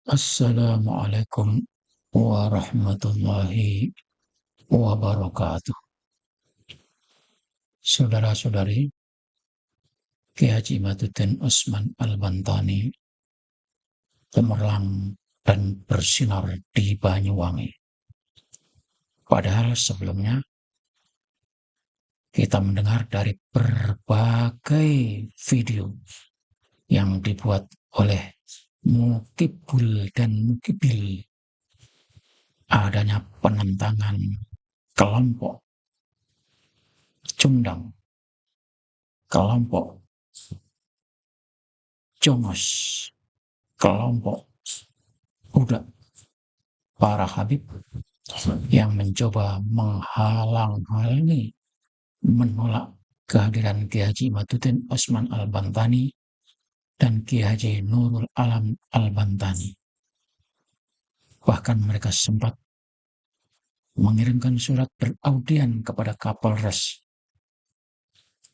Assalamualaikum warahmatullahi wabarakatuh. Saudara-saudari, Kiai Haji Imaduddin Usman Al-Bantani cemerlang dan bersinar di Banyuwangi. Padahal sebelumnya kita mendengar dari berbagai video yang dibuat oleh Mukibul dan Mukibil adanya penentangan kelompok Cundang, kelompok Jongos, kelompok budak para Habib yang mencoba menghalang-halangi, menolak kehadiran Kiai Haji Imaduddin Usman Al-Bantani dan Kiai Haji Nurul Alam Al-Bantani. Bahkan mereka sempat mengirimkan surat beraudien kepada Kapolres.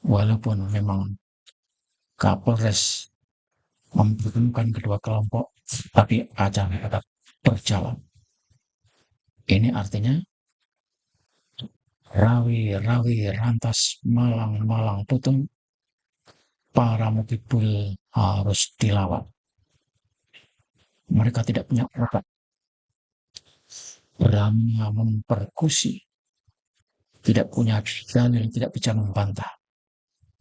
Walaupun memang Kapolres mempertemukan kedua kelompok, tapi acara tetap berjalan. Ini artinya rawi-rawi rantas malang-malang putung para mukibul harus dilawan. Mereka tidak punya obat, berani memperkusi, tidak punya dalil, tidak bisa membantah.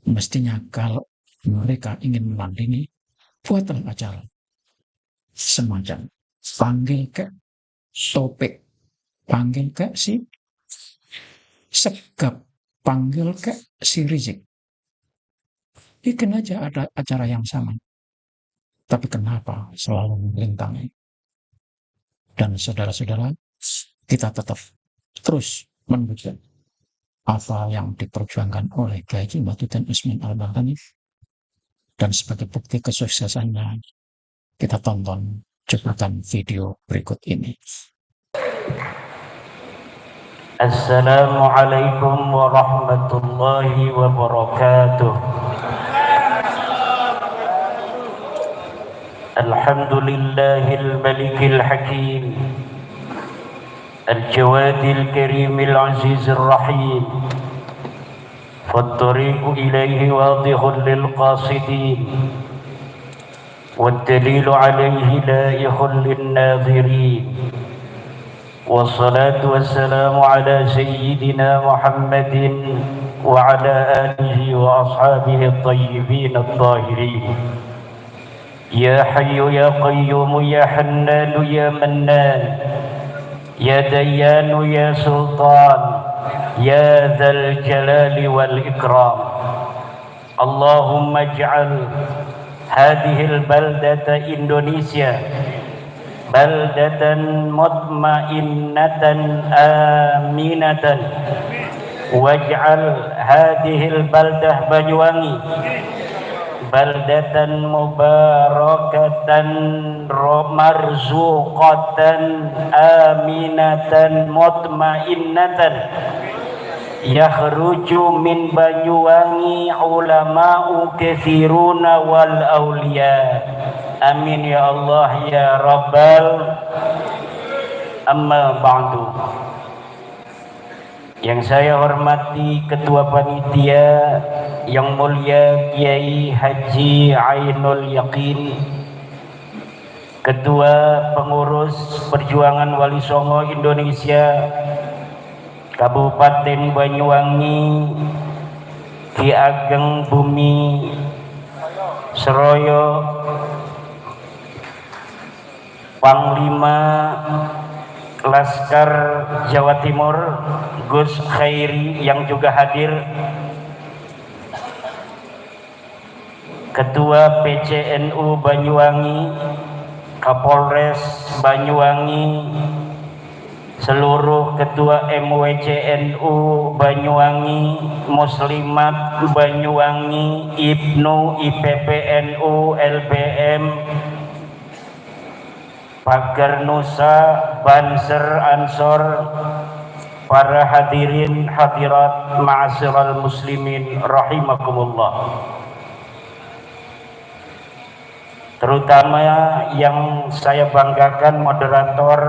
Mestinya kalau mereka ingin menandingi, buatlah acara semacam panggil ke topik, panggil ke si Segap, panggil ke si Rizik. Bikin aja ada acara yang sama. Tapi kenapa selalu merintangi? Dan saudara-saudara, kita tetap terus mendukung apa yang diperjuangkan oleh Kiai Haji Imaduddin Usman Al-Bantani. Dan sebagai bukti kesuksesannya, kita tonton cuplikan video berikut ini. Assalamualaikum warahmatullahi wabarakatuh. Alhamdulillahil malikil hakim, al-jawadil karimil azizir rahim, fattariqu ilaihi wadihun lil qasidin, waddalilu alaihi laihun lin nadhirin. والصلاة والسلام على سيدنا محمد وعلى آله وأصحابه الطيبين الطاهرين. يا حي يا قيوم يا حنان يا منان يا ديان يا سلطان يا ذا الجلال والإكرام. اللهم اجعل هذه البلدة إندونيسيا بلدة مطمئنة آمنة واجعل هذه البلدة بanyuwangi بلدة مباركة مرزوقة آمنة مطمئنة يخرج من Banyuwangi علماء كثيرون والأولياء. Amin ya Allah ya Rabbal. Amma ba'du. Yang saya hormati Ketua Panitia yang mulia Kiai Haji Ainul Yakin, Ketua Pengurus Perjuangan Wali Songo Indonesia Kabupaten Banyuwangi, Ki Ageng Bumi Seroyo, Panglima Laskar Jawa Timur Gus Khairi yang juga hadir, Ketua PCNU Banyuwangi, Kapolres Banyuwangi, seluruh Ketua MWCNU Banyuwangi, Muslimat Banyuwangi, IPNU, IPPNU, LBM, Pagar Nusa, Banser, Ansor, para hadirin hadirat ma'asyiral muslimin rahimakumullah. terutama yang saya banggakan moderator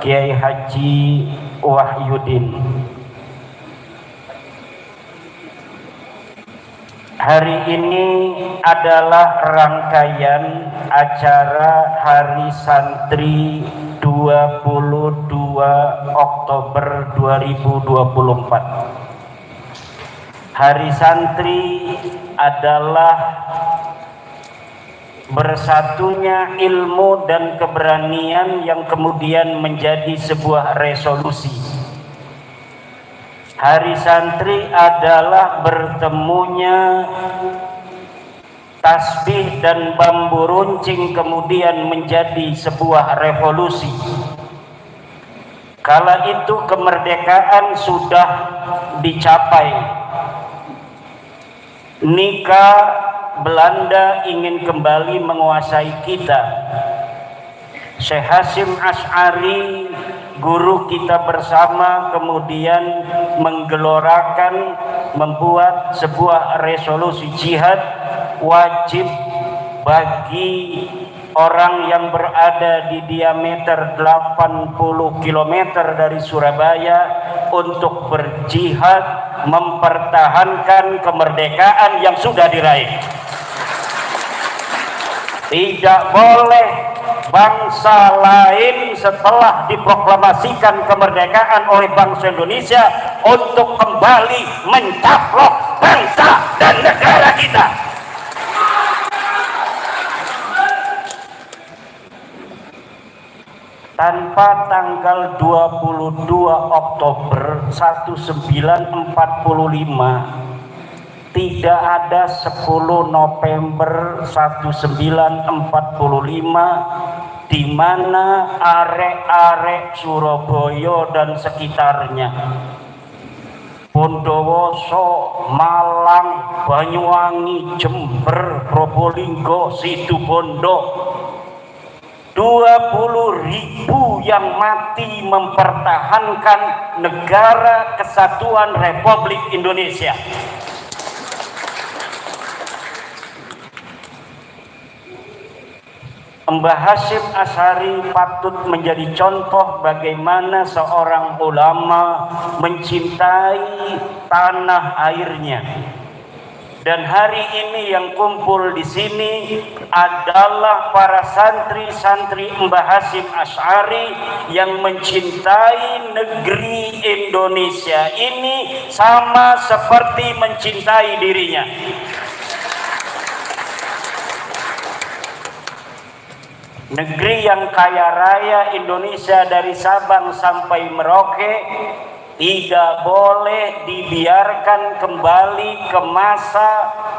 Kiai Haji Wahyudin. Hari ini adalah rangkaian acara Hari Santri 22 Oktober 2024. Hari Santri adalah bersatunya ilmu dan keberanian yang kemudian menjadi sebuah resolusi. Hari Santri adalah bertemunya tasbih dan bambu runcing kemudian menjadi sebuah revolusi. Kala itu kemerdekaan sudah dicapai. Nikah Belanda ingin kembali menguasai kita. Syekh Hasyim Asy'ari, guru kita bersama, kemudian menggelorakan, membuat sebuah resolusi jihad wajib bagi orang yang berada di diameter 80 km dari Surabaya untuk berjihad mempertahankan kemerdekaan yang sudah diraih. Tidak boleh bangsa lain setelah diproklamasikan kemerdekaan oleh bangsa Indonesia untuk kembali mencaplok bangsa dan negara kita. Tanpa tanggal 22 Oktober 1945, tidak ada 10 November 1945 di mana arek-arek Surabaya dan sekitarnya, Bondowoso, Malang, Banyuwangi, Jember, Probolinggo, Situbondo, 20.000 yang mati mempertahankan negara kesatuan Republik Indonesia. Mbah Hasyim Asy'ari patut menjadi contoh bagaimana seorang ulama mencintai tanah airnya. Dan hari ini yang kumpul di sini adalah para santri-santri Mbah Hasyim Asy'ari yang mencintai negeri Indonesia ini sama seperti mencintai dirinya. Negeri yang kaya raya Indonesia dari Sabang sampai Merauke tidak boleh dibiarkan kembali ke masa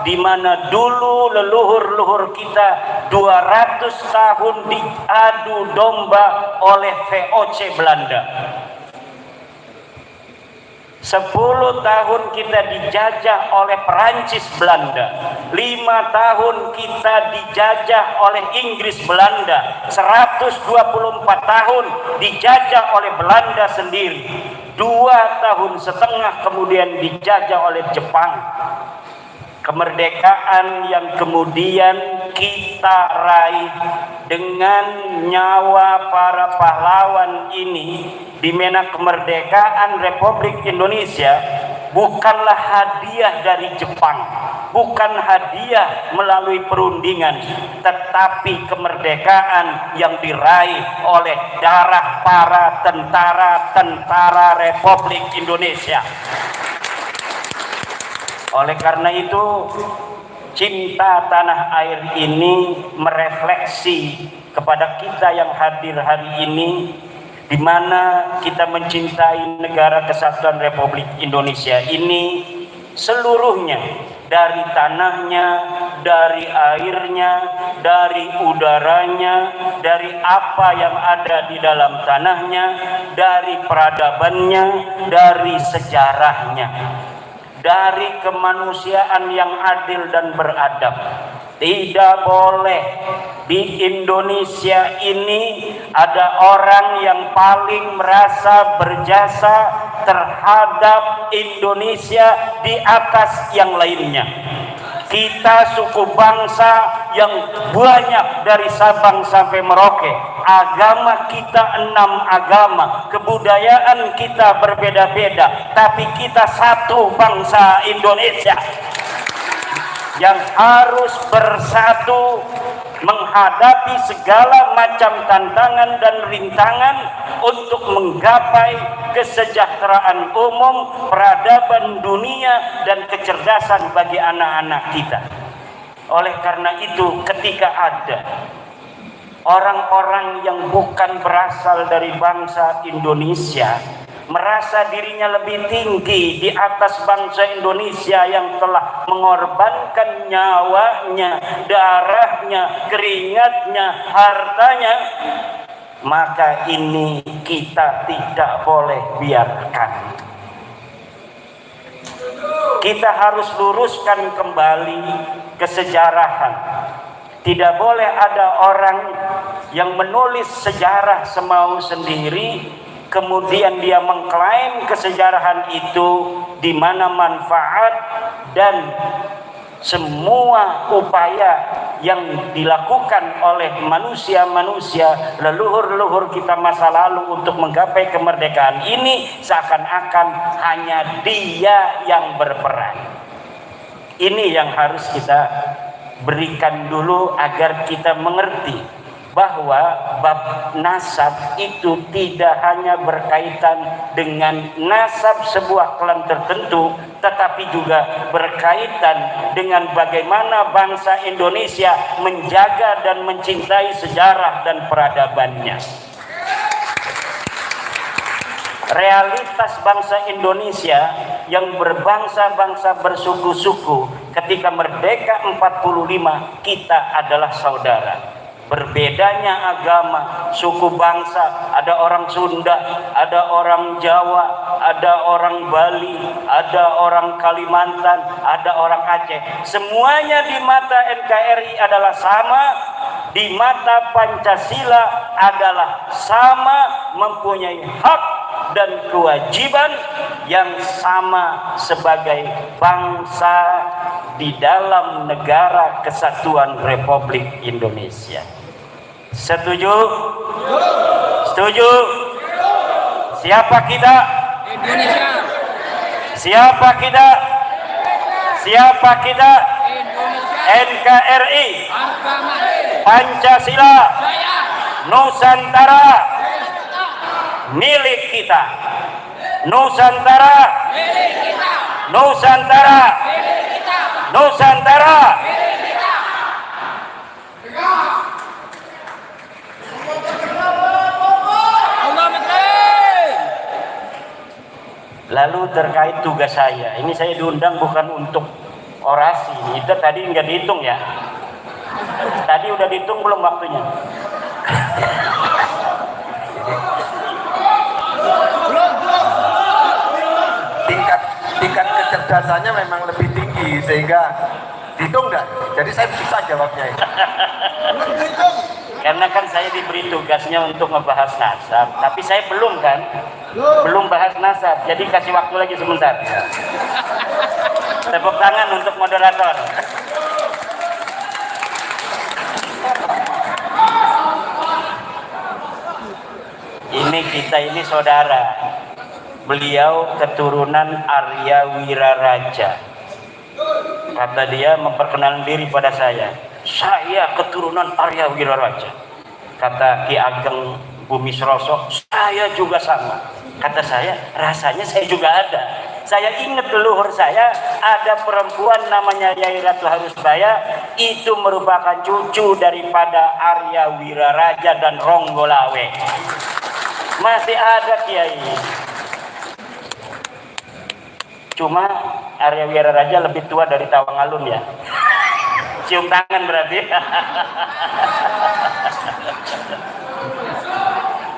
di mana dulu leluhur-leluhur kita 200 tahun diadu domba oleh VOC Belanda. 10 tahun kita dijajah oleh Perancis Belanda, 5 tahun kita dijajah oleh Inggris Belanda, 124 tahun dijajah oleh Belanda sendiri, 2 tahun setengah kemudian dijajah oleh Jepang. Kemerdekaan yang kemudian kita raih dengan nyawa para pahlawan ini, di mana kemerdekaan Republik Indonesia bukanlah hadiah dari Jepang, bukan hadiah melalui perundingan, tetapi kemerdekaan yang diraih oleh darah para tentara-tentara Republik Indonesia. Oleh karena itu, cinta tanah air ini merefleksi kepada kita yang hadir hari ini, di mana kita mencintai negara kesatuan Republik Indonesia ini seluruhnya, dari tanahnya, dari airnya, dari udaranya, dari apa yang ada di dalam tanahnya, dari peradabannya, dari sejarahnya, dari kemanusiaan yang adil dan beradab. Tidak boleh di Indonesia ini ada orang yang paling merasa berjasa terhadap Indonesia di atas yang lainnya. Kita suku bangsa yang banyak dari Sabang sampai Merauke. Agama kita 6 agama, kebudayaan kita berbeda-beda, tapi kita satu bangsa Indonesia yang harus bersatu menghadapi segala macam tantangan dan rintangan untuk menggapai kesejahteraan umum, peradaban dunia, dan kecerdasan bagi anak-anak kita. Oleh karena itu, ketika ada orang-orang yang bukan berasal dari bangsa Indonesia merasa dirinya lebih tinggi di atas bangsa Indonesia yang telah mengorbankan nyawanya, darahnya, keringatnya, hartanya, maka ini kita tidak boleh biarkan. Kita harus luruskan kembali kesejarahan. Tidak boleh ada orang yang menulis sejarah semau sendiri, kemudian dia mengklaim kesejarahan itu, di mana manfaat dan semua upaya yang dilakukan oleh manusia-manusia leluhur-leluhur kita masa lalu untuk menggapai kemerdekaan ini seakan-akan hanya dia yang berperan. Ini yang harus kita berikan dulu agar kita mengerti bahwa bab nasab itu tidak hanya berkaitan dengan nasab sebuah klan tertentu, tetapi juga berkaitan dengan bagaimana bangsa Indonesia menjaga dan mencintai sejarah dan peradabannya. Realitas bangsa Indonesia yang berbangsa-bangsa bersuku-suku, ketika merdeka 45 kita adalah saudara. Berbedanya agama, suku bangsa, ada orang Sunda, ada orang Jawa, ada orang Bali, ada orang Kalimantan, ada orang Aceh. Semuanya di mata NKRI adalah sama, di mata Pancasila adalah sama, mempunyai hak dan kewajiban yang sama sebagai bangsa di dalam negara kesatuan Republik Indonesia. Setuju? Setuju? Siapa kita? Indonesia. Siapa kita? Siapa kita? Indonesia. NKRI, Harga mati. Pancasila, Jaya. Nusantara, milik kita. Nusantara, Milik kita. Nusantara, Milik kita. Nusantara. Milik kita. Allah Akbar. Lalu terkait tugas saya, ini saya diundang bukan untuk orasi. Itu tadi nggak dihitung ya. Tadi udah dihitung belum waktunya? tingkat kecerdasannya memang lebih tinggi sehingga dihitung enggak? Jadi saya susah jawabnya. Karena kan saya diberi tugasnya untuk ngebahas nasab, tapi saya belum kan? Belum bahas nasab, jadi kasih waktu lagi sebentar. Tepuk tangan untuk moderator. Kita ini saudara. Beliau keturunan Arya Wiraraja. Kata dia memperkenalkan diri pada saya keturunan Arya Wiraraja. Kata Ki Ageng Bumi Srosok, saya juga sama. Kata saya, rasanya saya juga ada. Saya ingat leluhur saya ada perempuan namanya Yai Ratu Harusbaya, itu merupakan cucu daripada Arya Wiraraja dan Ronggolawe. Masih ada Kiai. Cuma Arya Wiraraja lebih tua dari Tawangalun ya. Cium tangan berarti.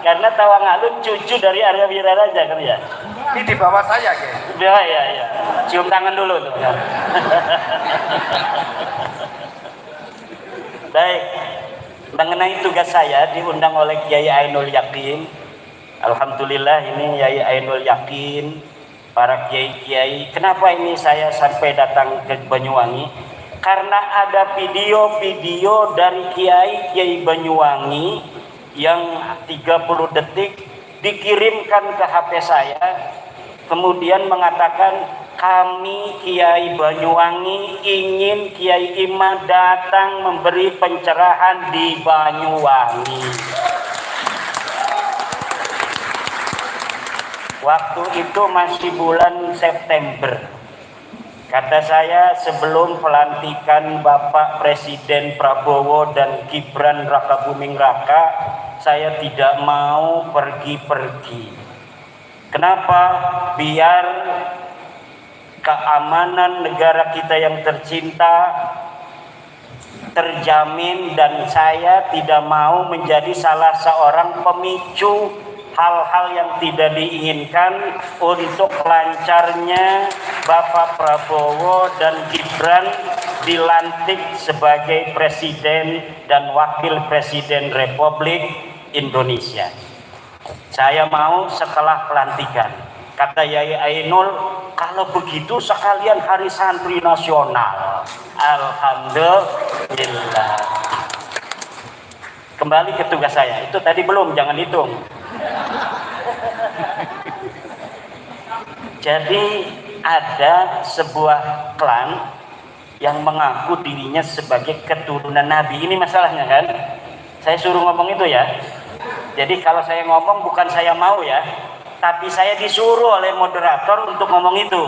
Karena Tawangalun cucu dari Arya Wiraraja kan ya. Ini di bawah saya ya. Ya. Cium tangan dulu tuh. Baik. Mengenai tugas saya diundang oleh Kiai Ainul Yakin. Alhamdulillah ini Kiai Ainul Yakin, para kiai-kiai. Kenapa ini saya sampai datang ke Banyuwangi? karena ada video-video dari Kiai Banyuwangi yang 30 detik dikirimkan ke HP saya, kemudian mengatakan kami Kiai Banyuwangi ingin Kiai Imah datang memberi pencerahan di Banyuwangi. Waktu itu masih bulan September. Kata saya, sebelum pelantikan Bapak Presiden Prabowo dan Gibran Rakabuming Raka, saya tidak mau pergi-pergi. Kenapa? Biar keamanan negara kita yang tercinta terjamin, dan saya tidak mau menjadi salah seorang pemicu hal-hal yang tidak diinginkan untuk lancarnya Bapak Prabowo dan Gibran dilantik sebagai Presiden dan Wakil Presiden Republik Indonesia. Saya mau setelah pelantikan. Kata Yai Ainul, kalau begitu sekalian Hari Santri Nasional. Alhamdulillah. Kembali ke tugas saya. Itu tadi belum, jangan hitung. Jadi ada sebuah klan yang mengaku dirinya sebagai keturunan Nabi. Ini masalahnya kan? Saya suruh ngomong itu ya. Jadi kalau saya ngomong bukan saya mau ya, tapi saya disuruh oleh moderator untuk ngomong itu.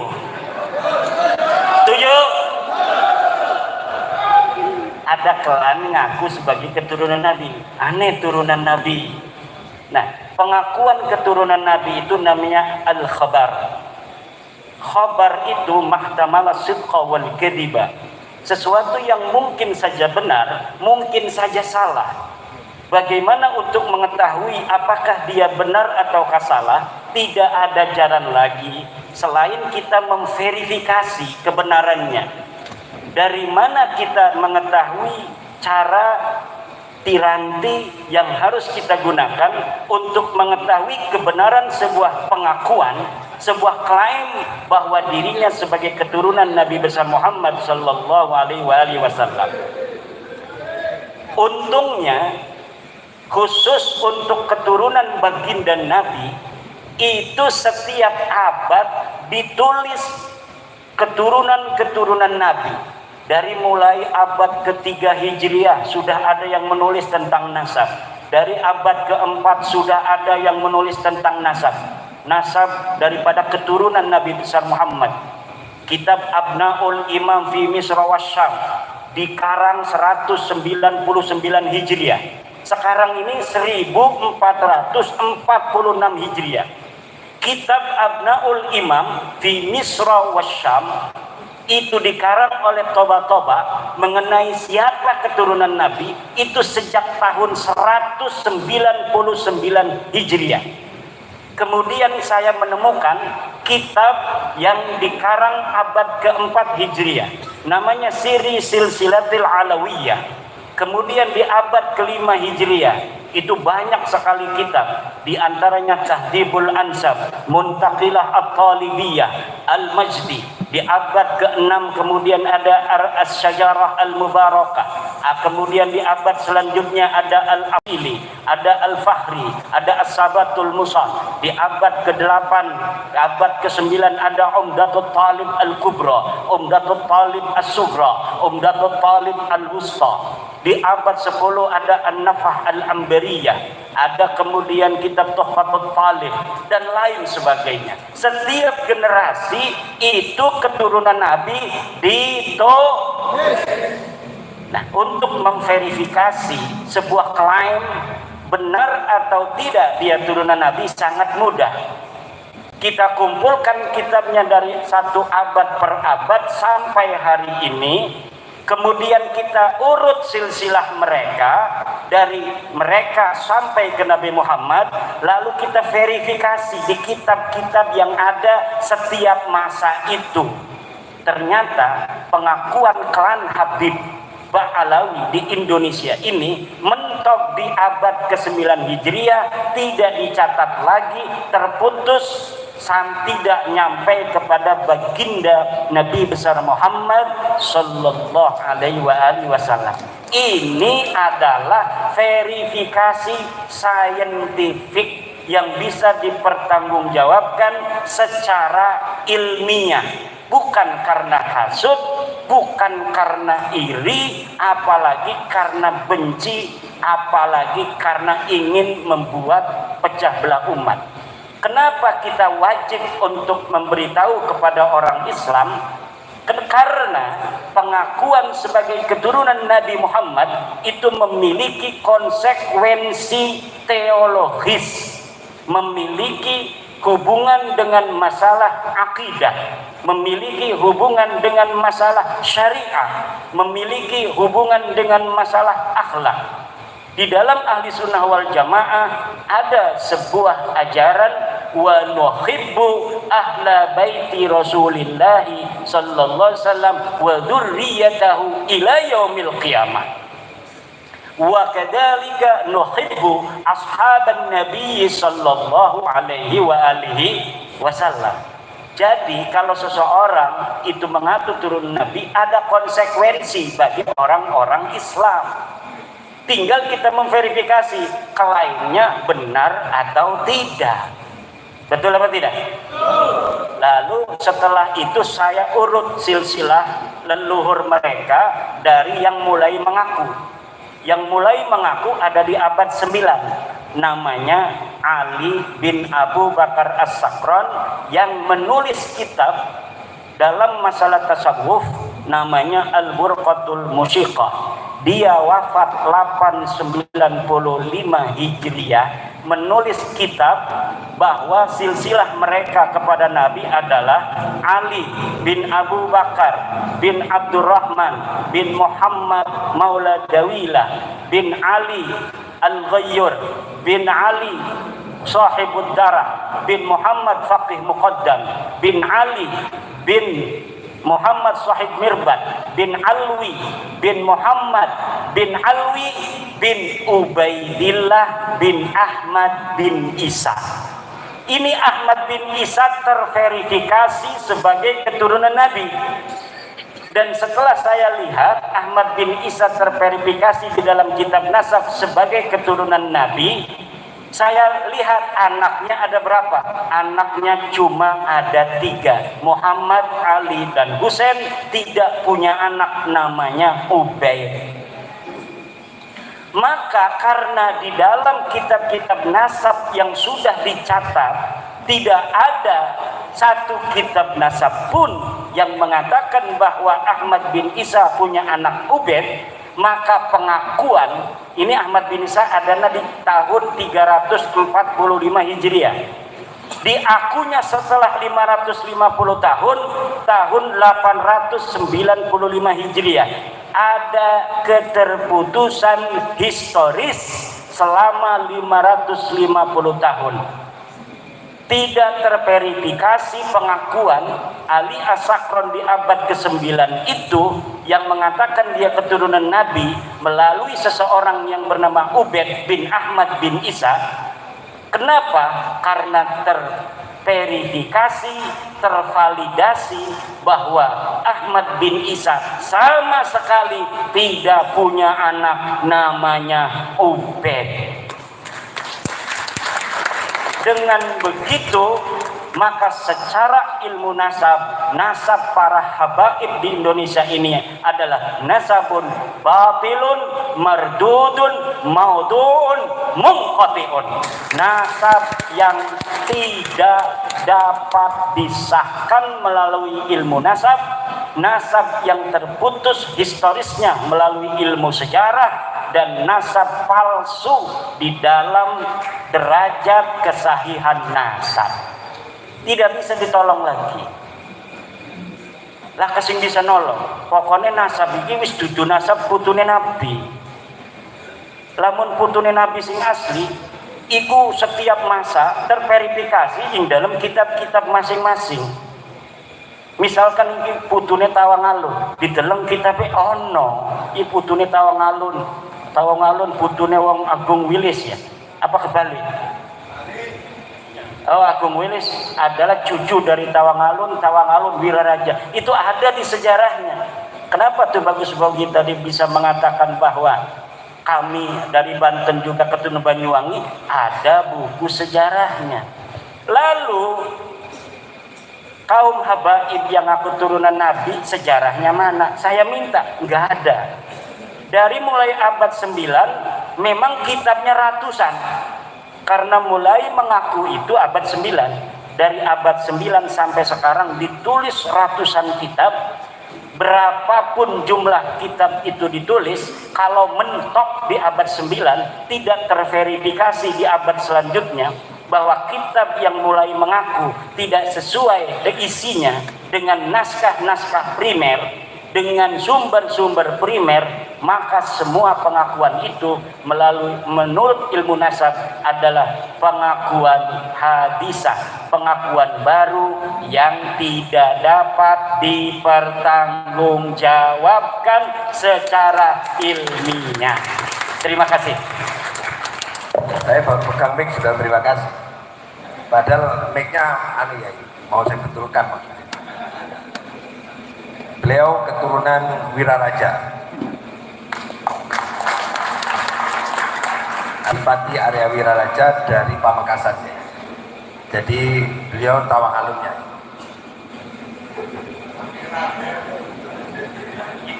Setuju? Ada klan ngaku sebagai keturunan Nabi. Aneh turunan Nabi. Nah, pengakuan keturunan Nabi itu namanya al-khabar. Khabar itu mahtamala sidqa wal kadhiba. Sesuatu yang mungkin saja benar, mungkin saja salah. Bagaimana untuk mengetahui apakah dia benar ataukah salah? Tidak ada jalan lagi selain kita memverifikasi kebenarannya. Dari mana kita mengetahui cara tiranti yang harus kita gunakan untuk mengetahui kebenaran sebuah pengakuan, sebuah klaim bahwa dirinya sebagai keturunan Nabi besar Muhammad sallallahu alaihi wasallam. Untungnya khusus untuk keturunan baginda Nabi itu setiap abad ditulis keturunan-keturunan Nabi. Dari mulai abad ketiga Hijriah sudah ada yang menulis tentang nasab. Dari abad keempat sudah ada yang menulis tentang nasab. Nasab daripada keturunan Nabi besar Muhammad. Kitab Abnaul Imam fi Misra Wasyam dikarang 199 Hijriah. Sekarang ini 1446 Hijriah. Kitab Abnaul Imam fi Misra Wasyam itu dikarang oleh Toba-Toba mengenai siapa keturunan Nabi itu sejak tahun 199 Hijriah. Kemudian saya menemukan kitab yang dikarang abad keempat Hijriah, namanya Siri Silsilatil Alawiyah. Kemudian di abad kelima Hijriah itu banyak sekali kitab, di antaranya Tahdhibul Ansab, Muntaqilah At-Talibiyah, Al-Majdi. Di abad ke-6 kemudian ada As-Syajarah Al-Mubarakah. Kemudian di abad selanjutnya ada Al-Aqili, ada Al-Fahri, ada As-Sabatul Musal. Di abad ke-8, abad ke-9 ada Umdatul Talib Al-Kubra, Umdatul Talib As-Sugra, Umdatul Talib Al-Wusta. Di abad 10 ada An-Nafah Al-Ambariyah, ada kemudian kitab Tuhfatul Talib dan lain sebagainya. Setiap generasi itu keturunan Nabi Nah, untuk memverifikasi sebuah klaim benar atau tidak dia turunan Nabi sangat mudah. Kita kumpulkan kitabnya dari satu abad per abad sampai hari ini. Kemudian kita urut silsilah mereka dari mereka sampai ke Nabi Muhammad, lalu kita verifikasi di kitab-kitab yang ada setiap masa itu. Ternyata pengakuan klan Habib Ba'alawi di Indonesia ini mentok di abad ke-9 Hijriah, tidak dicatat lagi, terputus tidak nyampe kepada baginda Nabi besar Muhammad sallallahu alaihi wasallam. Ini adalah verifikasi saintifik yang bisa dipertanggungjawabkan secara ilmiah, bukan karena hasud, bukan karena iri, apalagi karena benci, apalagi karena ingin membuat pecah belah umat. Kenapa kita wajib untuk memberitahu kepada orang Islam? Karena pengakuan sebagai keturunan Nabi Muhammad itu memiliki konsekuensi teologis, memiliki hubungan dengan masalah akidah, memiliki hubungan dengan masalah syariah, memiliki hubungan dengan masalah akhlak. Di dalam ahli sunnah wal jamaah ada sebuah ajaran wa nuhibbu ahla baiti Rasulillahi sallallahu alaihi wasallam wa dzurriyyatahu ila yaumil qiyamah. Wa kadzalika nuhibbu ashaban nabiy sallallahu alaihi wa alihi wasallam. Jadi kalau seseorang itu mengaku turun Nabi, ada konsekuensi bagi orang-orang Islam. Tinggal kita memverifikasi klaimnya benar atau tidak. Betul apa tidak? Lalu setelah itu saya urut silsilah leluhur mereka dari yang mulai mengaku. Yang mulai mengaku ada di abad 9. Namanya Ali bin Abu Bakar As-Sakran yang menulis kitab dalam masalah tasawuf namanya Al-Burqatul Musyiqah. Dia wafat 895 Hijriah, menulis kitab bahwa silsilah mereka kepada Nabi adalah Ali bin Abu Bakar bin Abdurrahman bin Muhammad Maula Dawilah bin Ali Al-Ghayyur bin Ali Sahibud Darah bin Muhammad Faqih Muqaddam bin Ali bin Muhammad Sahib Mirbat bin Alwi bin Muhammad bin Alwi bin Ubaidillah bin Ahmad bin Isa. Ini Ahmad bin Isa terverifikasi sebagai keturunan Nabi. Dan setelah saya lihat Ahmad bin Isa terverifikasi di dalam kitab nasab sebagai keturunan Nabi, saya lihat anaknya ada berapa? Anaknya cuma ada 3. Muhammad, Ali, dan Husain. Tidak punya anak namanya Ubaid. Maka karena di dalam kitab-kitab nasab yang sudah dicatat, tidak ada satu kitab nasab pun yang mengatakan bahwa Ahmad bin Isa punya anak Ubaid, maka pengakuan ini Ahmad bin Isa adalah di tahun 345 Hijriah. Diakunya setelah 550 tahun 895 Hijriah. Ada keterputusan historis selama 550 tahun. Tidak terverifikasi pengakuan Ali As-Sakran di abad ke-9 itu yang mengatakan dia keturunan Nabi melalui seseorang yang bernama Ubaid bin Ahmad bin Isa. Kenapa? Karena terverifikasi, tervalidasi bahwa Ahmad bin Isa sama sekali tidak punya anak namanya Ubaid. Dengan begitu, maka secara ilmu nasab, nasab para habaib di Indonesia ini adalah nasabun batilun mardudun maudun munqati'un. Nasab yang tidak dapat disahkan melalui ilmu nasab, nasab yang terputus historisnya melalui ilmu sejarah, dan nasab palsu di dalam derajat kesahihan nasab. Tidak bisa ditolong lagi. Lah kesing bisa nolong. Pokoknya nasab iki wis dudu nasab putune Nabi. Lamun putune Nabi sing asli iku setiap masa terverifikasi ing dalam kitab-kitab masing-masing. Misalkan iki putune Tawangalun, dideleng kitabe ono, iki putune Tawangalun. Tawangalun putune wong Agung Wilis ya. Apa kebalik? Oh, Agung Wilis adalah cucu dari Tawangalun Wiraraja. Itu ada di sejarahnya. Kenapa tuh Bagus Bogi tadi bisa mengatakan bahwa kami dari Banten juga keturunan Banyuwangi? Ada buku sejarahnya. Lalu kaum habaib yang aku turunan Nabi, sejarahnya mana? Saya minta, nggak ada. Dari mulai abad 9 memang kitabnya ratusan. Karena mulai mengaku itu abad 9. Dari abad 9 sampai sekarang ditulis ratusan kitab. Berapapun jumlah kitab itu ditulis, kalau mentok di abad 9 tidak terverifikasi di abad selanjutnya, bahwa kitab yang mulai mengaku tidak sesuai isinya dengan naskah-naskah primer, dengan sumber-sumber primer, maka semua pengakuan itu menurut ilmu nasab adalah pengakuan hadisah, pengakuan baru yang tidak dapat dipertanggungjawabkan secara ilmiah. Terima kasih. Saya baru pegang mic sudah terima kasih. Padahal mic-nya ya, mau saya betulkan maksudnya. Beliau keturunan Wiraraja. Adipati Arya Wiraraja dari Pamekasan. Jadi beliau Tawangalunnya.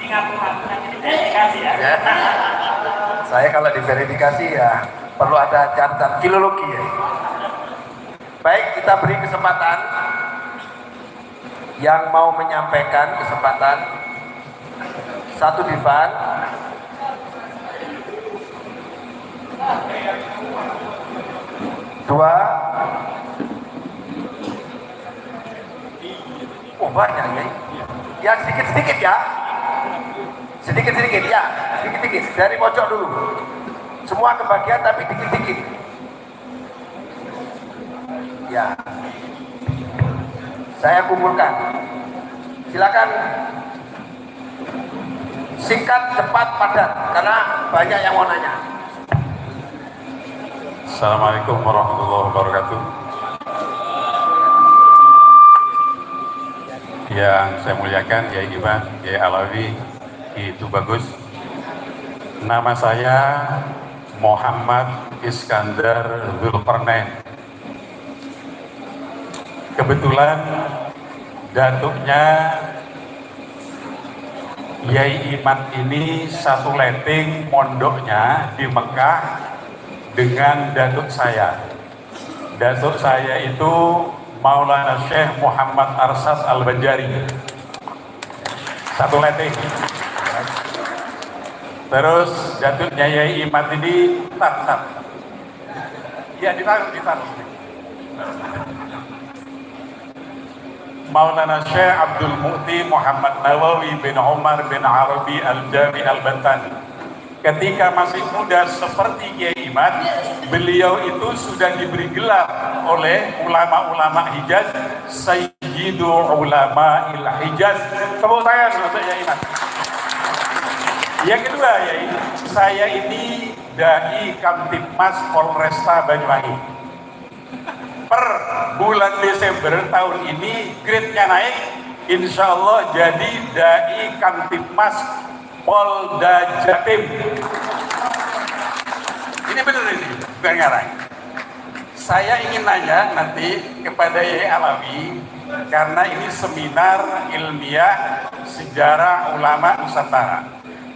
Ya. Saya kalau diverifikasi ya perlu ada catatan filologi ya. Baik, kita beri kesempatan yang mau menyampaikan kesempatan. Satu di depan. Dua. Oh banyak ya. Ya sedikit-sedikit ya. Sedikit-sedikit ya. Sedikit-sedikit. Dari pojok dulu. Semua kebagian tapi dikit-dikit. Ya. Saya kumpulkan. Silakan. Singkat, cepat, padat. Karena banyak yang mau nanya. Assalamualaikum warahmatullahi wabarakatuh. Yang saya muliakan Yai Iman, Yai Alawi, itu bagus. Nama saya Muhammad Iskandar Zulkarnain. Kebetulan datuknya Yai Iman ini satu letting mondoknya di Mekah dengan datuk saya. Datuk saya itu Maulana Syekh Muhammad Arsad Al-Banjari. Satu letting. Terus datuknya Yai Iman ini tar. Ya ditaruh. Maulana Syekh Abdul Mu'ti Muhammad Nawawi bin Umar bin Arabi Al-Jami Al-Bantani. Ketika masih muda seperti Kiai Iman, beliau itu sudah diberi gelar oleh ulama-ulama Hijaz, Sayyidu Ulama Il-Hijaz. Tepuk tangan untuk Kiai Iman. Yang kedua, Yai, saya ini Dai Kamtibmas Polresta Banyuwangi. Per bulan Desember tahun ini grade-nya naik, insya Allah jadi Dai Kamtibmas Polda Jatim. Ini benar ini, bukan ngarang. Saya ingin nanya nanti kepada Yai Alawi, karena ini seminar ilmiah sejarah ulama Nusantara.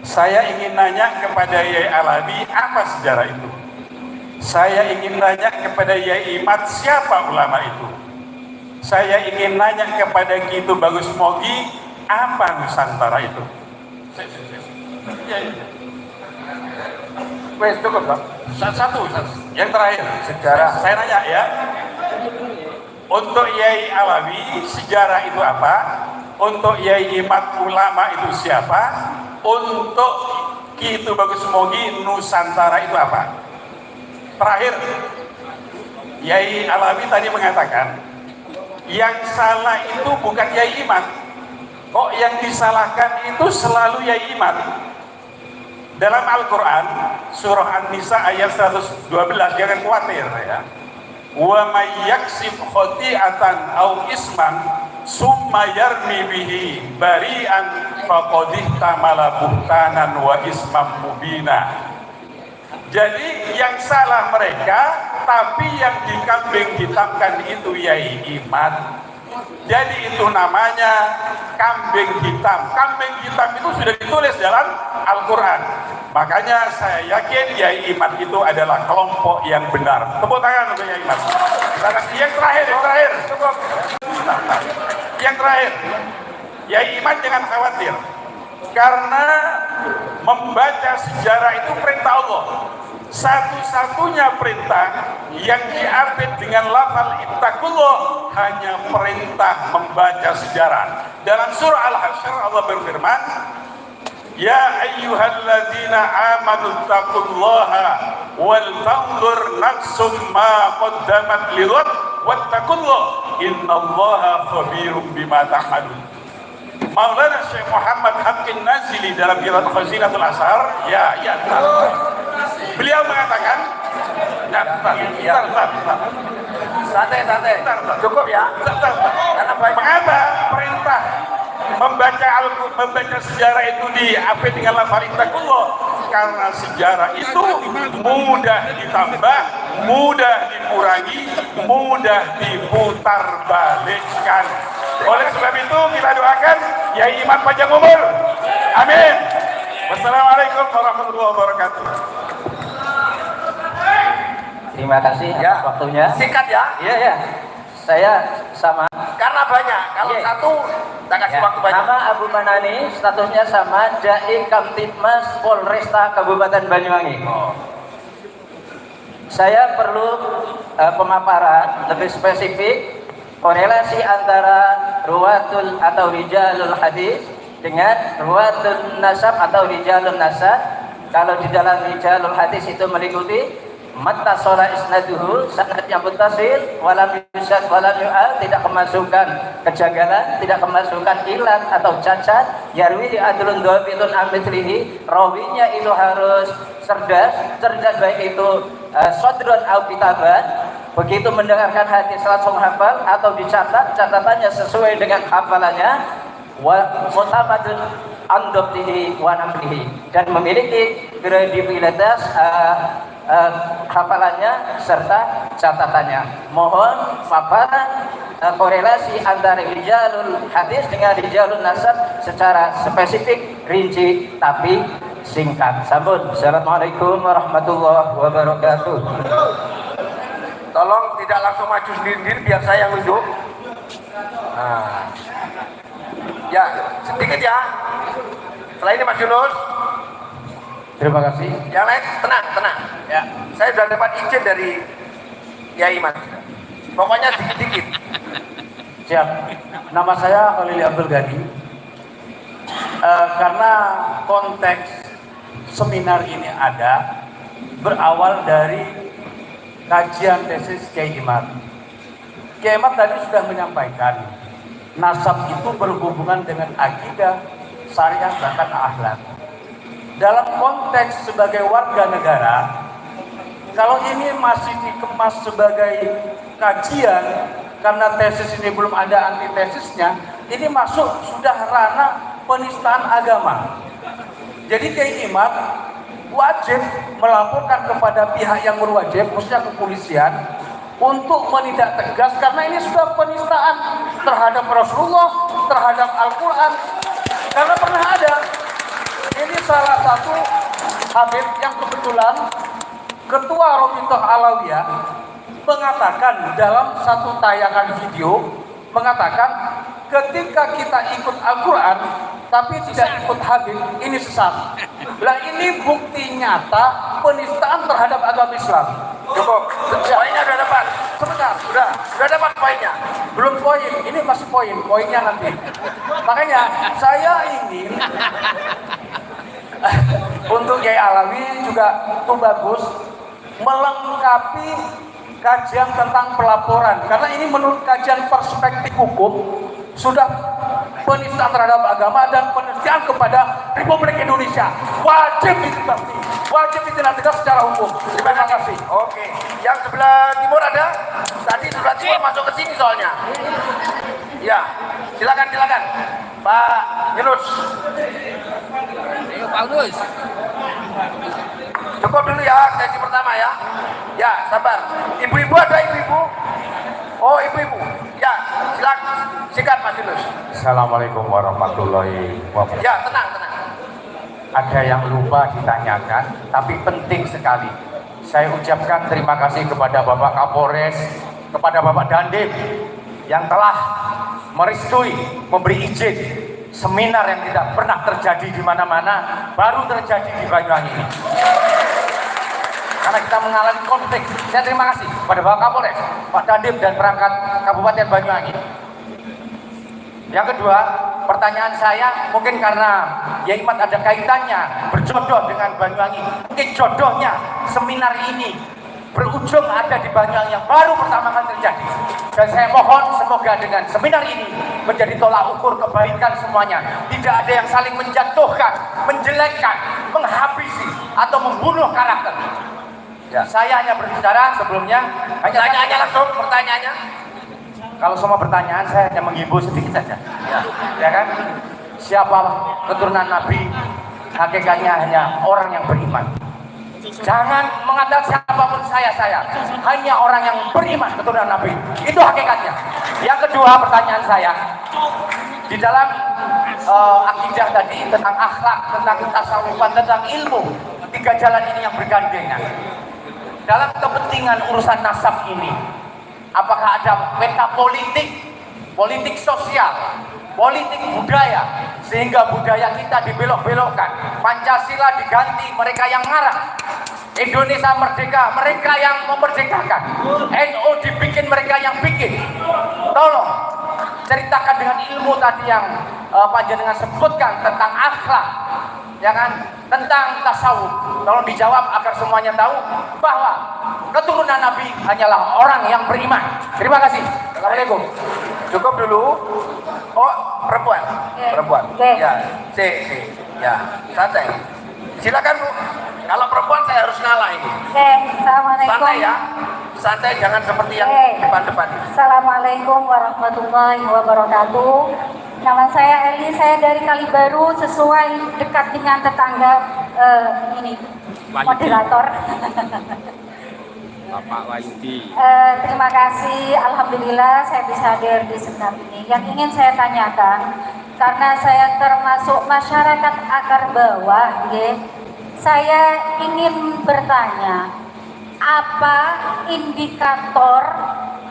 Saya ingin nanya kepada Yai Alawi, apa sejarah itu? Saya ingin nanya kepada Yai Imat, siapa ulama itu? Saya ingin nanya kepada Kitu Bagus Mogi, apa Nusantara itu? Wes cukup dong. Satu, yang terakhir. Sejarah. Saya nanya ya. Untuk Yai Alawi, sejarah itu apa? Untuk Yai Imat, ulama itu siapa? Untuk Kitu Bagus Mogi, Nusantara itu apa? Terakhir, Yai Alawi tadi mengatakan yang salah itu bukan Yai Imat. Kok yang disalahkan itu selalu Yai Imat? Dalam Al-Quran, surah An-Nisa ayat 112, jangan khawatir ya. wa may yaksib khati'atan aw isman summa yarmi bihi bari'an faqad ihtamala buhtanan wa isman mubina. Jadi yang salah mereka, tapi yang dikambing hitamkan itu Yai Imad. Jadi itu namanya kambing hitam. Kambing hitam itu sudah ditulis dalam Al-Quran. Makanya saya yakin Yai Imad itu adalah kelompok yang benar. Tepuk tangan untuk Yai Imad. Yang terakhir. Yang terakhir, Yai Imad jangan khawatir. Karena membaca sejarah itu perintah Allah. Satu-satunya perintah yang diapit dengan lafal ittaqullah hanya perintah membaca sejarah. Dalam surah Al-Hasyr Allah berfirman, ya ayyuhalladzina amanu taqullaha wal tanzur nafsum ma qaddamat lighad wattaqullah innallaha khabirum bima ta'malun. Maulana Syekh Muhammad Haqqin Nazili dalam Kitab Khazinatul Asar, beliau mengatakan, santai, cukup ya. Mengapa perintah membaca sejarah itu diapit dengan lafal ittaqullah? Karena sejarah itu mudah ditambah, mudah dikurangi, mudah diputar balikkan. Oleh sebab itu kita doakan Yai Imad panjang umur. Amin. Wassalamualaikum warahmatullahi wabarakatuh. Terima kasih atas waktunya. Singkat ya. Iya. Saya sama. Karena banyak. Kalau satu, tak kasih waktu banyak. Nama Abu Manani, statusnya sama, Dai Kamtibmas Polresta Kabupaten Banyuwangi. Saya perlu pemaparan lebih spesifik korelasi antara ruwatul atau rijalul hadis dengan ruwatul nasab atau rijalul nasab. Kalau di dalam rijalul hadis itu meliputi mattasola isnaduhu, sanadnya muttasil, walam yusad walam yu'al, tidak kemasukan kejanggalan, tidak kemasukan ilat atau cacat, yarwi adlun dhabitun amithlihi, rawinya itu harus cerdas baik itu sodron au kitaban, begitu mendengarkan hadis langsung hafal atau dicatat, catatannya sesuai dengan hafalannya, wa mutamadun andobtihi wa namlihi, dan memiliki kredibilitas hafalannya serta catatannya. Mohon paparan korelasi antara rijalul hadis dengan rijalul nasab secara spesifik, rinci tapi singkat. Sampun. Assalamualaikum warahmatullahi wabarakatuh. Tolong tidak langsung maju sendiri biar saya yang nunjuk. Ya, sedikit ya. Setelah ini Mas Yunus. Terima kasih. Yang lain tenang. Ya, saya sudah dapat izin dari Yai Imad. Pokoknya dikit-dikit. Siap. Nama saya Khalil Abdul Ghani. Karena konteks seminar ini ada berawal dari kajian tesis Kiai Imad. Kiai Imad tadi sudah menyampaikan nasab itu berhubungan dengan akidah, syariat, bahkan akhlak. Dalam konteks sebagai warga negara, kalau ini masih dikemas sebagai kajian karena tesis ini belum ada antitesisnya, ini masuk sudah ranah penistaan agama. Jadi Kiai Imad wajib melaporkan kepada pihak yang berwajib, khususnya kepolisian, untuk menindak tegas karena ini sudah penistaan terhadap Rasulullah, terhadap Al-Quran. Karena pernah ada, ini salah satu Habib yang kebetulan Ketua Rabithah Alawiyah mengatakan dalam satu tayangan video, mengatakan ketika kita ikut Al-Quran tapi tidak ikut Habib, ini sesat. Lah ini bukti nyata penistaan terhadap agama Islam. Cukup. Poinnya sudah dapat. Sebentar, Sudah dapat poinnya. belum poin, ini masih poinnya nanti. Makanya saya ingin untuk Kiai Alawi juga itu bagus melengkapi kajian tentang pelaporan, karena ini menurut kajian perspektif hukum sudah penistaan terhadap agama dan penistaan kepada Republik Indonesia. Wajib ditindak tegas secara hukum. Terima kasih. Oke. Yang sebelah timur ada? tiba-tiba masuk ke sini soalnya. Ya, silakan Pak Yunus. Ayo Pak Yunus. Cukup dulu ya sesi pertama ya. Ya, sabar. Ibu-ibu ada ibu-ibu? Oh, ibu-ibu. Ya, silakan. Sikat Mas Yunus. Assalamualaikum warahmatullahi wabarakatuh. Ya, tenang. Ada yang lupa ditanyakan, tapi penting sekali. Saya ucapkan terima kasih kepada Bapak Kapolres, kepada Bapak Dandim yang telah merestui, memberi izin seminar yang tidak pernah terjadi di mana-mana, baru terjadi di Banyuwangi ini. Karena kita mengalami konflik. Saya terima kasih kepada Bapak Kapolres, Pak Dandim dan perangkat Kabupaten Banyuwangi. Yang kedua, pertanyaan saya mungkin karena Yai Imat ada kaitannya berjodoh dengan Banyuwangi. Mungkin jodohnya seminar ini berujung ada di Banyuwangi yang baru pertama kali terjadi. Dan saya mohon semoga dengan seminar ini menjadi tolak ukur kebaikan semuanya. Tidak ada yang saling menjatuhkan, menjelekkan, menghabisi atau membunuh karakter. Ya. Saya hanya berbicara sebelumnya. Pertanyaannya langsung, pertanyaannya. Kalau semua pertanyaan saya hanya menghibur sedikit saja. Ya kan? Siapa keturunan Nabi? Hakikatnya hanya orang yang beriman. Jangan mengatakan siapapun saya. Hanya orang yang beriman keturunan Nabi. Itu hakikatnya. Yang kedua pertanyaan saya. Di dalam akidah tadi tentang akhlak, tentang tasawufan, tentang ilmu. 3 jalan ini yang bergandengan. Dalam kepentingan urusan nasab ini, apakah ada peta politik sosial, politik budaya, sehingga budaya kita dibelok-belokkan, Pancasila diganti mereka yang marah, Indonesia merdeka mereka yang memerdekakan, NU dibikin mereka yang bikin. Tolong ceritakan dengan ilmu tadi yang panjenengan sebutkan tentang akhlak, ya kan, tentang tasawuf. Tolong dijawab agar semuanya tahu bahwa keturunan Nabi hanyalah orang yang beriman. Terima kasih. Assalamualaikum. Cukup dulu. Oh, perempuan. Ya, si. Ya, santai. Silakan Bu. Kalau perempuan saya harus ngalah ini. Assalamualaikum. Santai ya. Santai, jangan seperti yang depan-depan. Assalamualaikum warahmatullahi wabarakatuh. Nama saya Eli, saya dari Kalibaru, sesuai dekat dengan tetangga ini moderator. Bapak Wayudi. Terima kasih, alhamdulillah saya bisa hadir di seminar ini. Yang ingin saya tanyakan, karena saya termasuk masyarakat akar bawah, saya ingin bertanya, apa indikator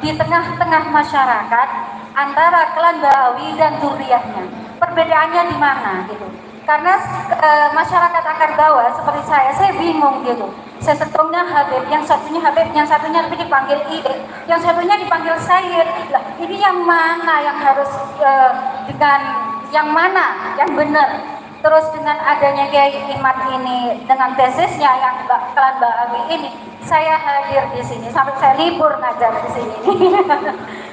di tengah-tengah masyarakat antara klan Ba'awi dan dzurriyyahnya? Perbedaannya di mana gitu? Karena masyarakat akar bawah seperti saya bingung gitu. Saya setengah Habib, yang satunya Habib, yang satunya tapi dipanggil Ide, yang satunya dipanggil Sayyid. Lah, ini yang mana yang harus dengan yang mana yang benar? Terus dengan adanya Kiai Imat ini dengan tesisnya yang klan Ba'awi ini, saya hadir di sini sampai saya libur ngajar di sini.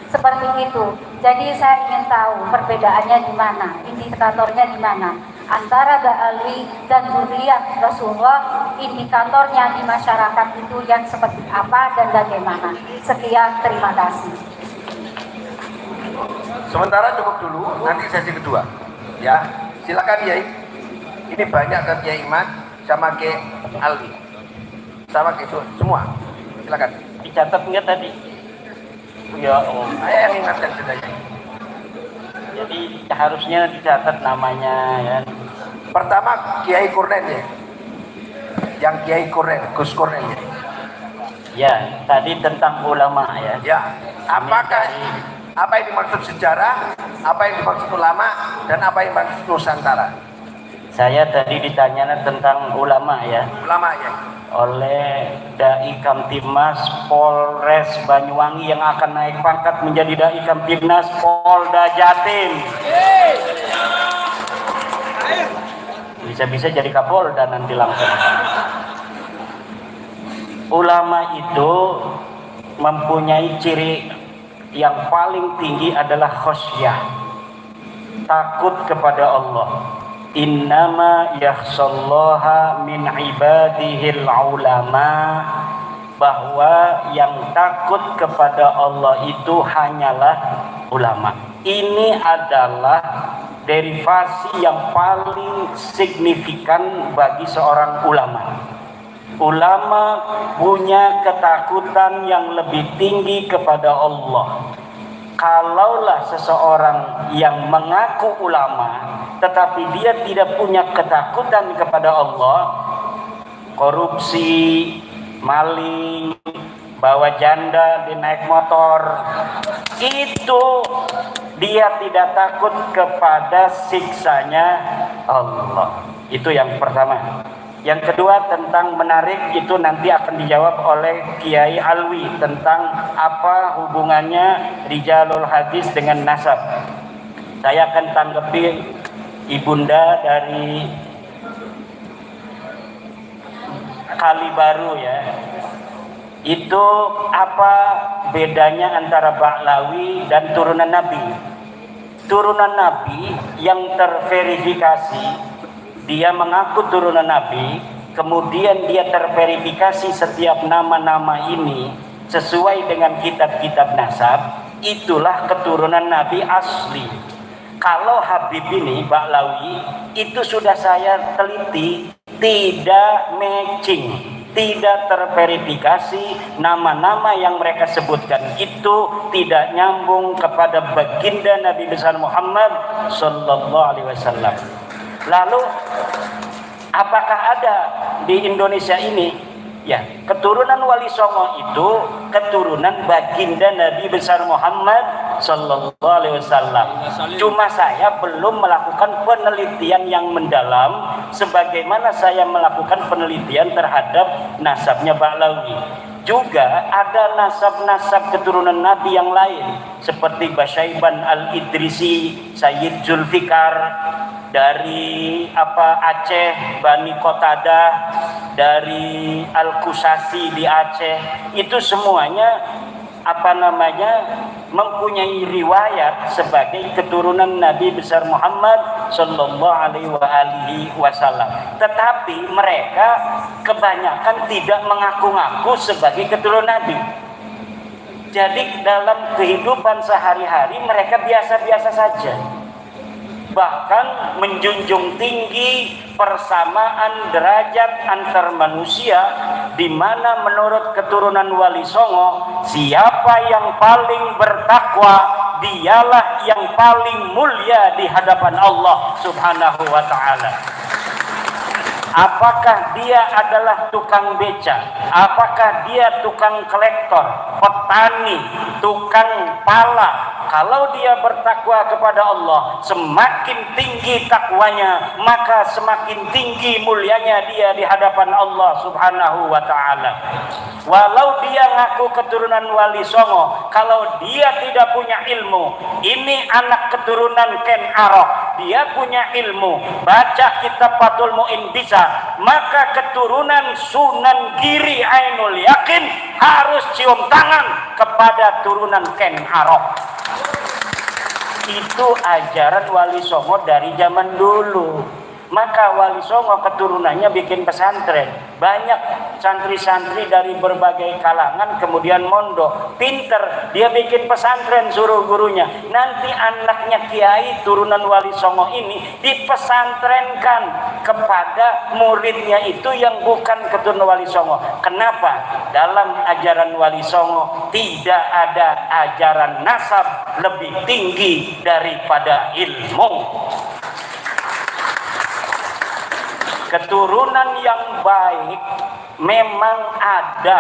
Seperti itu. Jadi saya ingin tahu perbedaannya di mana, indikatornya di mana antara Ba'awi dan dzurriyyah Rasulullah, indikatornya di masyarakat itu yang seperti apa dan bagaimana. Sekian, terima kasih. Sementara cukup dulu, nanti sesi kedua. Ya, silakan Yai. Ini banyak kan Kiai Imat sama Kiai Ali, sama Kiai semua. Silakan. Dicatat nggak tadi? Ya Allah. Saya yang ingatkan ceritanya. Jadi harusnya dicatat namanya ya. Pertama Kiai Kurnen ya. Yang Kiai Kurnen, Gus Kurnen ya. Ya, tadi tentang ulama ya. Ya, apakah apa yang dimaksud sejarah, apa yang dimaksud ulama, dan apa yang dimaksud Nusantara? Saya tadi ditanya tentang ulama ya. Ulama ya. Oleh Dai Kamtibmas Polres Banyuwangi yang akan naik pangkat menjadi Dai Kamtibnas Polda Jatim. Bisa-bisa jadi Kapolda nanti langsung. Ulama itu mempunyai ciri yang paling tinggi adalah khosyah, takut kepada Allah. Innama yakhshallaha min ibadihil ulama. bahwa yang takut kepada Allah itu hanyalah ulama. Ini adalah derivasi yang paling signifikan bagi seorang ulama. Ulama punya ketakutan yang lebih tinggi kepada Allah. Kalaulah seseorang yang mengaku ulama tetapi dia tidak punya ketakutan kepada Allah, korupsi, maling, bawa janda di naik motor, itu dia tidak takut kepada siksanya Allah. Itu yang pertama. Yang kedua tentang menarik, itu nanti akan dijawab oleh Kiai Alwi tentang apa hubungannya rijalul hadis dengan nasab. Saya akan tanggapi ibunda dari Kalibaru ya. Itu apa bedanya antara Ba'lawi dan turunan Nabi? Turunan Nabi yang terverifikasi, dia mengaku turunan Nabi, kemudian dia terverifikasi setiap nama-nama ini sesuai dengan kitab-kitab nasab, itulah keturunan Nabi asli. Kalau Habib ini, Ba'lawi, itu sudah saya teliti, tidak matching, tidak terverifikasi, nama-nama yang mereka sebutkan itu tidak nyambung kepada baginda Nabi besar Muhammad sallallahu alaihi wasallam. Lalu apakah ada di Indonesia ini? Ya, keturunan Wali Songo itu keturunan baginda Nabi besar Muhammad sallallahu alaihi wasallam. Cuma saya belum melakukan penelitian yang mendalam sebagaimana saya melakukan penelitian terhadap nasabnya Ba'lawi. Juga ada nasab-nasab keturunan Nabi yang lain seperti Basyaiban Al-Idrisi, Sayyid Zulfikar dari Aceh, Bani Qatadah, dari Al-Kusasi di Aceh. Itu semuanya mempunyai riwayat sebagai keturunan Nabi besar Muhammad sallallahu alaihi wasallam. Tetapi mereka kebanyakan tidak mengaku-ngaku sebagai keturunan Nabi. Jadi dalam kehidupan sehari-hari mereka biasa-biasa saja. Bahkan menjunjung tinggi persamaan derajat antar manusia, di mana menurut keturunan Wali Songo, siapa yang paling bertakwa dialah yang paling mulia di hadapan Allah Subhanahu wa ta'ala. Apakah dia adalah tukang beca, apakah dia tukang kolektor, petani, tukang pala, kalau dia bertakwa kepada Allah, semakin tinggi takwanya, maka semakin tinggi mulianya dia di hadapan Allah Subhanahu wa ta'ala. Walau dia ngaku keturunan Wali Songo, kalau dia tidak punya ilmu, ini anak keturunan Ken Arok, dia punya ilmu, baca kitab Fathul Mu'in bisa, maka keturunan Sunan Giri Ainul Yakin harus cium tangan kepada turunan Ken Arok. Itu ajaran Wali Songo dari zaman dulu. Maka Wali Songo keturunannya bikin pesantren. Banyak santri-santri dari berbagai kalangan kemudian mondok. Pinter, dia bikin pesantren, suruh gurunya. Nanti anaknya kiai turunan Wali Songo ini dipesantrenkan kepada muridnya itu yang bukan keturunan Wali Songo. Kenapa? Dalam ajaran Wali Songo tidak ada ajaran nasab lebih tinggi daripada ilmu. Keturunan yang baik memang ada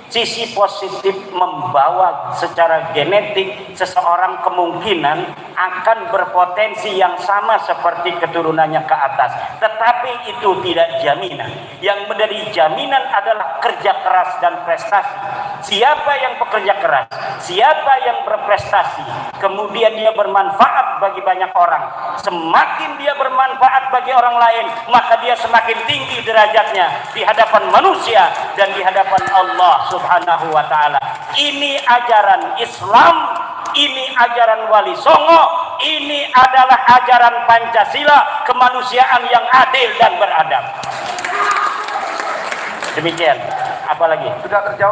sisi positif, membawa secara genetik seseorang kemungkinan akan berpotensi yang sama seperti keturunannya ke atas. Tetapi itu tidak jaminan. Yang menjadi jaminan adalah kerja keras dan prestasi. Siapa yang bekerja keras, siapa yang berprestasi, kemudian dia bermanfaat bagi banyak orang, semakin dia bermanfaat bagi orang lain, maka dia semakin tinggi derajatnya di hadapan manusia dan di hadapan Allah Subhanahu wa ta'ala. Ini ajaran Islam, ini ajaran Wali Songo, ini adalah ajaran Pancasila, kemanusiaan yang adil dan beradab. Demikian. Apalagi? Sudah terjawab